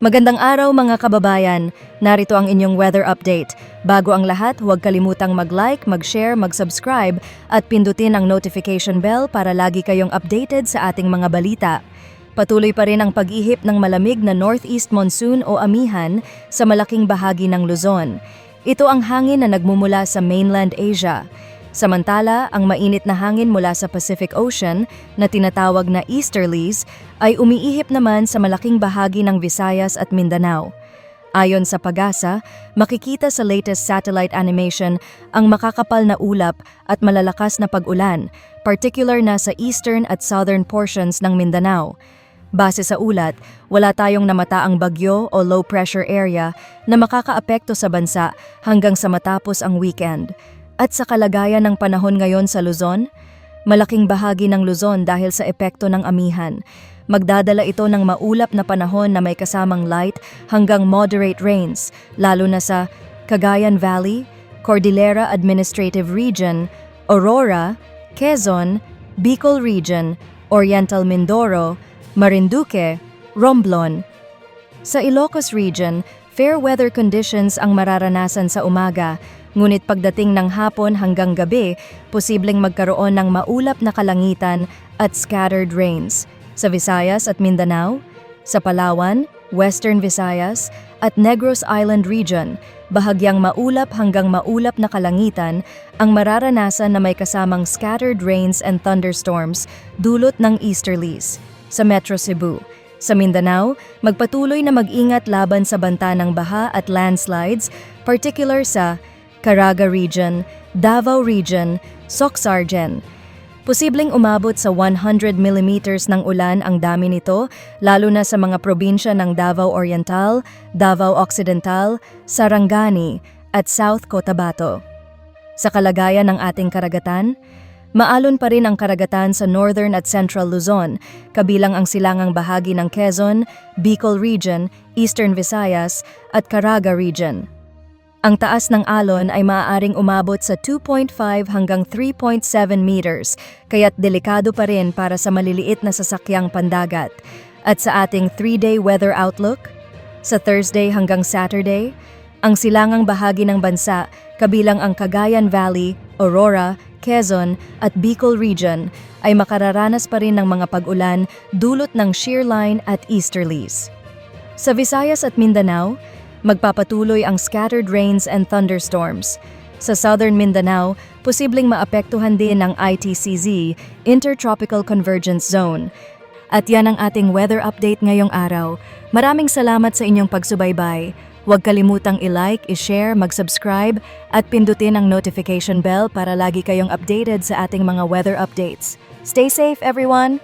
Magandang araw mga kababayan, narito ang inyong weather update. Bago ang lahat, huwag kalimutang mag-like, mag-share, mag-subscribe at pindutin ang notification bell para lagi kayong updated sa ating mga balita. Patuloy pa rin ang pag-ihip ng malamig na northeast monsoon o amihan sa malaking bahagi ng Luzon. Ito ang hangin na nagmumula sa mainland Asia. Samantala, ang mainit na hangin mula sa Pacific Ocean na tinatawag na easterlies ay umiihip naman sa malaking bahagi ng Visayas at Mindanao. Ayon sa PAGASA, makikita sa latest satellite animation ang makakapal na ulap at malalakas na pag-ulan, particular na sa eastern at southern portions ng Mindanao. Base sa ulat, wala tayong namataang bagyo o low pressure area na makakaapekto sa bansa hanggang sa matapos ang weekend. At sa kalagayan ng panahon ngayon sa Luzon, malaking bahagi ng Luzon dahil sa epekto ng amihan. Magdadala ito ng maulap na panahon na may kasamang light hanggang moderate rains, lalo na sa Cagayan Valley, Cordillera Administrative Region, Aurora, Quezon, Bicol Region, Oriental Mindoro, Marinduque, Romblon. Sa Ilocos Region, fair weather conditions ang mararanasan sa umaga, ngunit pagdating ng hapon hanggang gabi, posibleng magkaroon ng maulap na kalangitan at scattered rains. Sa Visayas at Mindanao, sa Palawan, Western Visayas at Negros Island Region, bahagyang maulap hanggang maulap na kalangitan ang mararanasan na may kasamang scattered rains and thunderstorms dulot ng easterlies. Sa Metro Cebu, sa Mindanao, magpatuloy na mag-ingat laban sa banta ng baha at landslides, particular sa Caraga Region, Davao Region, Soxargen. Posibleng umabot sa 100 millimeters ng ulan ang dami nito, lalo na sa mga probinsya ng Davao Oriental, Davao Occidental, Sarangani at South Cotabato. Sa kalagayan ng ating karagatan, maalon pa rin ang karagatan sa Northern at Central Luzon, kabilang ang silangang bahagi ng Quezon, Bicol Region, Eastern Visayas at Caraga Region. Ang taas ng alon ay maaaring umabot sa 2.5 hanggang 3.7 meters, kaya't delikado pa rin para sa maliliit na sasakyang pandagat. At sa ating 3-day weather outlook, sa Thursday hanggang Saturday, ang silangang bahagi ng bansa, kabilang ang Cagayan Valley, Aurora, Quezon at Bicol Region, ay makararanas pa rin ng mga pag-ulan dulot ng shearline at easterlies. Sa Visayas at Mindanao, magpapatuloy ang scattered rains and thunderstorms. Sa Southern Mindanao, posibleng maapektuhan din ng ITCZ, Intertropical Convergence Zone. At yan ang ating weather update ngayong araw. Maraming salamat sa inyong pagsubaybay. Huwag kalimutang i-like, i-share, mag-subscribe at pindutin ang notification bell para lagi kayong updated sa ating mga weather updates. Stay safe, everyone!